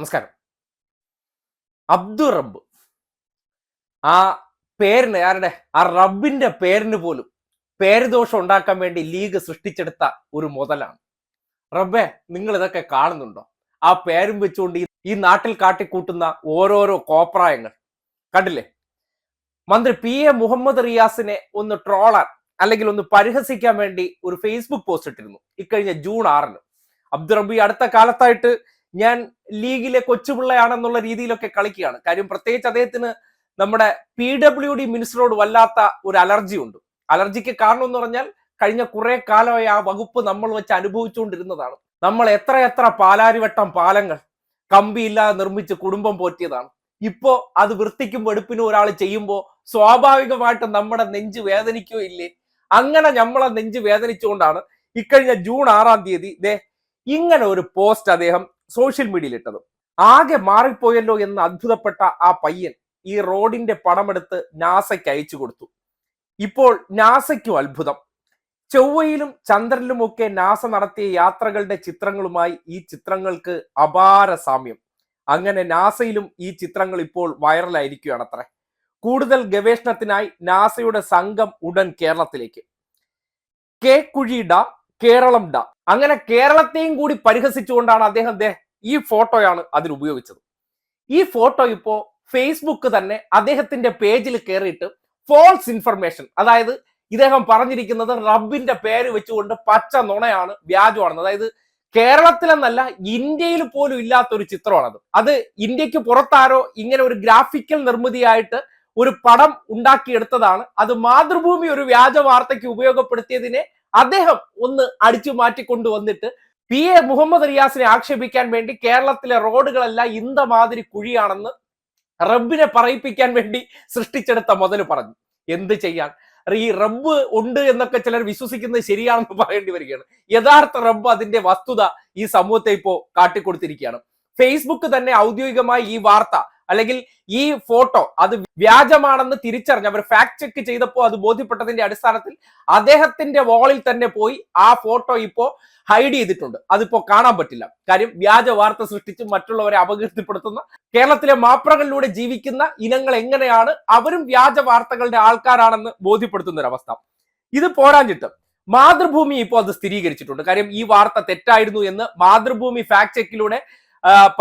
നമസ്കാരം. അബ്ദുൾ റബ്ബ് ആ പേരിന് ആരുടെ ആ റബ്ബിന്റെ പേരിന് പോലും പേരുദോഷം ഉണ്ടാക്കാൻ വേണ്ടി ലീഗ് സൃഷ്ടിച്ചെടുത്ത ഒരു മുതലാണ്. റബ്ബെ, നിങ്ങൾ ഇതൊക്കെ കാണുന്നുണ്ടോ? ആ പേരും വെച്ചുകൊണ്ട് ഈ നാട്ടിൽ കാട്ടിക്കൂട്ടുന്ന ഓരോരോ കോപ്രായങ്ങൾ കണ്ടില്ലേ? മന്ത്രി എ മുഹമ്മദ് റിയാസിനെ ഒന്ന് ട്രോളാൻ അല്ലെങ്കിൽ ഒന്ന് പരിഹസിക്കാൻ വേണ്ടി ഒരു ഫേസ്ബുക്ക് പോസ്റ്റ് ഇട്ടിരുന്നു ഇക്കഴിഞ്ഞ ജൂൺ 6-ന്. അബ്ദുൾ റബ്ബ് അടുത്ത കാലത്തായിട്ട് ഞാൻ ലീഗിലെ കൊച്ചുപിള്ളയാണെന്നുള്ള രീതിയിലൊക്കെ കളിക്കുകയാണ്. കാര്യം പ്രത്യേകിച്ച് അദ്ദേഹത്തിന് നമ്മുടെ PWD മിനിസ്റ്ററോട് വല്ലാത്ത ഒരു അലർജി ഉണ്ട്. അലർജിക്ക് കാരണം എന്ന് പറഞ്ഞാൽ കഴിഞ്ഞ കുറെ കാലമായി ആ വകുപ്പ് നമ്മൾ വെച്ച് അനുഭവിച്ചുകൊണ്ടിരുന്നതാണ്. നമ്മൾ എത്ര പാലാരിവട്ടം പാലങ്ങൾ കമ്പിയില്ലാതെ നിർമ്മിച്ച് കുടുംബം പോറ്റിയതാണ്. ഇപ്പോ അത് വൃത്തിക്കും വെടുപ്പിനും ഒരാൾ ചെയ്യുമ്പോൾ സ്വാഭാവികമായിട്ടും നമ്മുടെ നെഞ്ച് വേദനിക്കുകയോ ഇല്ലേ? അങ്ങനെ നമ്മളെ നെഞ്ച് വേദനിച്ചുകൊണ്ടാണ് ഇക്കഴിഞ്ഞ ജൂൺ 6-ാം തീയതി ഇങ്ങനെ ഒരു പോസ്റ്റ് അദ്ദേഹം സോഷ്യൽ മീഡിയയിൽ ഇട്ടത്. ആകെ മാറിപ്പോയല്ലോ എന്ന് അത്ഭുതപ്പെട്ട ആ പയ്യൻ ഈ റോഡിന്റെ പടമെടുത്ത് നാസയ്ക്ക് അയച്ചു കൊടുത്തു. ഇപ്പോൾ നാസയ്ക്കും അത്ഭുതം. ചൊവ്വയിലും ചന്ദ്രനിലുമൊക്കെ നാസ നടത്തിയ യാത്രകളുടെ ചിത്രങ്ങളുമായി ഈ ചിത്രങ്ങൾക്ക് അപാര സാമ്യം. അങ്ങനെ നാസയിലും ഈ ചിത്രങ്ങൾ ഇപ്പോൾ വൈറലായിരിക്കുകയാണ് അത്രേ. കൂടുതൽ ഗവേഷണത്തിനായി നാസയുടെ സംഘം ഉടൻ കേരളത്തിലേക്ക്. കുഴിഡ കേരളം ഡ, അങ്ങനെ കേരളത്തെയും കൂടി പരിഹസിച്ചുകൊണ്ടാണ് അദ്ദേഹം ഈ ഫോട്ടോയാണ് അതിൽ ഉപയോഗിച്ചത്. ഈ ഫോട്ടോ ഇപ്പോ ഫേസ്ബുക്ക് തന്നെ അദ്ദേഹത്തിന്റെ പേജിൽ കയറിയിട്ട് ഫോൾസ് ഇൻഫർമേഷൻ, അതായത് ഇദ്ദേഹം പറഞ്ഞിരിക്കുന്നത് റബ്ബിന്റെ പേര് വെച്ചുകൊണ്ട് പച്ച നുണയാണ്, വ്യാജമാണെന്ന്. അതായത് കേരളത്തിലെന്നല്ല ഇന്ത്യയിൽ പോലും ഇല്ലാത്തൊരു ചിത്രമാണത്. അത് ഇന്ത്യക്ക് പുറത്താരോ ഇങ്ങനെ ഒരു ഗ്രാഫിക്കൽ നിർമ്മിതിയായിട്ട് ഒരു പടം ഉണ്ടാക്കിയെടുത്തതാണ്. അത് മാതൃഭൂമി ഒരു വ്യാജ വാർത്തയ്ക്ക് ഉപയോഗപ്പെടുത്തിയതിനെ അദ്ദേഹം ഒന്ന് അടിച്ചു മാറ്റിക്കൊണ്ടുവന്നിട്ട് എ മുഹമ്മദ് റിയാസിനെ ആക്ഷേപിക്കാൻ വേണ്ടി കേരളത്തിലെ റോഡുകളെല്ലാം ഇന്ത മാതിരി കുഴിയാണെന്ന് റബ്ബിനെ പറയിപ്പിക്കാൻ വേണ്ടി സൃഷ്ടിച്ചെടുത്ത മുതൽ പറഞ്ഞു. എന്ത് ചെയ്യാൻ? ഈ റബ്ബ് ഉണ്ട് എന്നൊക്കെ ചിലർ വിശ്വസിക്കുന്നത് ശരിയാണെന്ന് പറയേണ്ടി വരികയാണ്. യഥാർത്ഥ റബ്ബ് അതിന്റെ വസ്തുത ഈ സമൂഹത്തെ ഇപ്പോ കാട്ടിക്കൊടുത്തിരിക്കുകയാണ്. ഫേസ്ബുക്ക് തന്നെ ഔദ്യോഗികമായി ഈ വാർത്ത അല്ലെങ്കിൽ ഈ ഫോട്ടോ അത് വ്യാജമാണെന്ന് തിരിച്ചറിഞ്ഞ് അവർ ഫാക്ട് ചെക്ക് ചെയ്തപ്പോൾ അത് ബോധ്യപ്പെട്ടതിന്റെ അടിസ്ഥാനത്തിൽ അദ്ദേഹത്തിന്റെ വാളിൽ തന്നെ പോയി ആ ഫോട്ടോ ഇപ്പോ ഹൈഡ് ചെയ്തിട്ടുണ്ട്. അതിപ്പോ കാണാൻ പറ്റില്ല. കാര്യം വ്യാജ വാർത്ത സൃഷ്ടിച്ച് മറ്റുള്ളവരെ അപകീർത്തിപ്പെടുത്തുന്ന കേരളത്തിലെ മാപ്രകളിലൂടെ ജീവിക്കുന്ന ഇനങ്ങൾ എങ്ങനെയാണ് അവരും വ്യാജ വാർത്തകളുടെ ആൾക്കാരാണെന്ന് ബോധ്യപ്പെടുത്തുന്ന ഒരു അവസ്ഥ. ഇത് പോരാഞ്ഞിട്ട് മാതൃഭൂമി ഇപ്പോൾ അത് സ്ഥിരീകരിച്ചിട്ടുണ്ട്. കാര്യം ഈ വാർത്ത തെറ്റായിരുന്നു എന്ന് മാതൃഭൂമി ഫാക്ട് ചെക്കിലൂടെ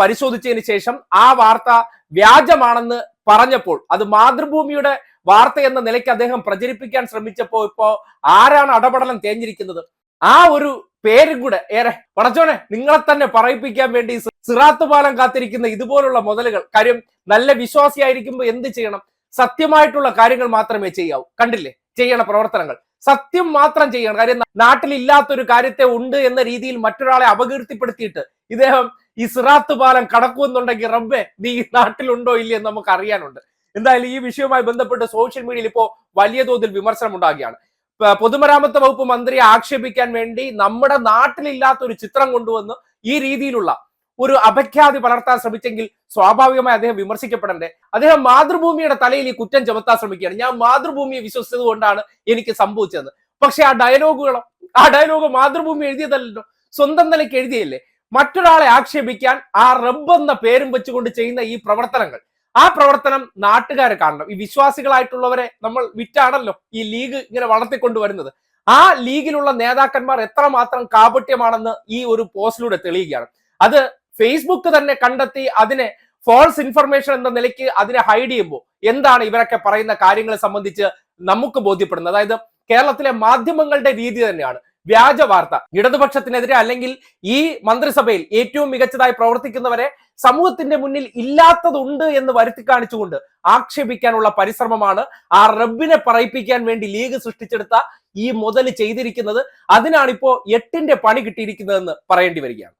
പരിശോധിച്ചതിന് ശേഷം ആ വാർത്ത വ്യാജമാണെന്ന് പറഞ്ഞപ്പോൾ അത് മാതൃഭൂമിയുടെ വാർത്ത എന്ന നിലയ്ക്ക് അദ്ദേഹം പ്രചരിപ്പിക്കാൻ ശ്രമിച്ചപ്പോൾ ഇപ്പോ ആരാണ് അടപടലം തേഞ്ഞിരിക്കുന്നത്? ആ ഒരു പേരും കൂടെ ഏറെ പടച്ചോനെ നിങ്ങളെ തന്നെ പറയിപ്പിക്കാൻ വേണ്ടി സിറാത്ത് പാലം കാത്തിരിക്കുന്ന ഇതുപോലുള്ള മുതലുകൾ. കാര്യം നല്ല വിശ്വാസിയായിരിക്കുമ്പോൾ എന്ത് ചെയ്യണം? സത്യമായിട്ടുള്ള കാര്യങ്ങൾ മാത്രമേ ചെയ്യാവൂ. കണ്ടില്ലേ ചെയ്യണ പ്രവർത്തനങ്ങൾ? സത്യം മാത്രം ചെയ്യണം. കാര്യം നാട്ടിൽ ഇല്ലാത്തൊരു കാര്യത്തെ ഉണ്ട് എന്ന രീതിയിൽ മറ്റൊരാളെ അപകീർത്തിപ്പെടുത്തിയിട്ട് ഇദ്ദേഹം ഈ സിറാത്ത് പാലം കടക്കുമെന്നുണ്ടെങ്കിൽ റബ്ബെ നീ നാട്ടിലുണ്ടോ ഇല്ലേ എന്ന് നമുക്ക് അറിയാനുണ്ട്. എന്തായാലും ഈ വിഷയവുമായി ബന്ധപ്പെട്ട് സോഷ്യൽ മീഡിയയിൽ ഇപ്പോൾ വലിയ തോതിൽ വിമർശനം ഉണ്ടാകുകയാണ്. പൊതുമരാമത്ത് വകുപ്പ് മന്ത്രിയെ ആക്ഷേപിക്കാൻ വേണ്ടി നമ്മുടെ നാട്ടിലില്ലാത്ത ഒരു ചിത്രം കൊണ്ടുവന്ന് ഈ രീതിയിലുള്ള ഒരു അപഖ്യാതി പലർത്താൻ ശ്രമിച്ചെങ്കിൽ സ്വാഭാവികമായി അദ്ദേഹം വിമർശിക്കപ്പെടണ്ടേ? അദ്ദേഹം മാതൃഭൂമിയുടെ തലയിൽ ഈ കുറ്റം ചുമത്താൻ ശ്രമിക്കുകയാണ്. ഞാൻ മാതൃഭൂമിയെ വിശ്വസിച്ചത് കൊണ്ടാണ് എനിക്ക് സംഭവിച്ചത്. പക്ഷെ ആ ഡയലോഗ് മാതൃഭൂമി എഴുതിയതല്ലോ, സ്വന്തം നിലയ്ക്ക് എഴുതിയല്ലേ. മറ്റൊരാളെ ആക്ഷേപിക്കാൻ ആ റബ്ബ് എന്ന പേരും വെച്ചുകൊണ്ട് ചെയ്യുന്ന ഈ പ്രവർത്തനങ്ങൾ, ആ പ്രവർത്തനം നാട്ടുകാരെ കാണണം. ഈ വിശ്വാസികളായിട്ടുള്ളവരെ നമ്മൾ വിറ്റാണല്ലോ ഈ ലീഗ് ഇങ്ങനെ വളർത്തിക്കൊണ്ടുവരുന്നത്. ആ ലീഗിലുള്ള നേതാക്കന്മാർ എത്രമാത്രം കാപട്യമാണെന്ന് ഈ ഒരു പോസ്റ്റിലൂടെ തെളിയുകയാണ്. അത് ഫേസ്ബുക്ക് തന്നെ കണ്ടെത്തി അതിനെ ഫോൾസ് ഇൻഫർമേഷൻ എന്ന നിലയ്ക്ക് അതിനെ ഹൈഡ് ചെയ്യുമ്പോൾ എന്താണ് ഇവരൊക്കെ പറയുന്ന കാര്യങ്ങളെ സംബന്ധിച്ച് നമുക്ക് ബോധ്യപ്പെടുന്നത്? അതായത് കേരളത്തിലെ മാധ്യമങ്ങളുടെ രീതി തന്നെയാണ് വ്യാജ വാർത്ത. ഇടതുപക്ഷത്തിനെതിരെ അല്ലെങ്കിൽ ഈ മന്ത്രിസഭയിൽ ഏറ്റവും മികച്ചതായി പ്രവർത്തിക്കുന്നവരെ സമൂഹത്തിന്റെ മുന്നിൽ ഇല്ലാത്തതുണ്ട് എന്ന് വരുത്തി കാണിച്ചുകൊണ്ട് ആക്ഷേപിക്കാനുള്ള പരിശ്രമമാണ് ആ റബ്ബിനെ പറയിപ്പിക്കാൻ വേണ്ടി ലീഗ് സൃഷ്ടിച്ചെടുത്ത ഈ മുതൽ ചെയ്തിരിക്കുന്നത്. അതിനാണിപ്പോ 8ന്റെ പണി കിട്ടിയിരിക്കുന്നതെന്ന് പറയേണ്ടി വരികയാണ്.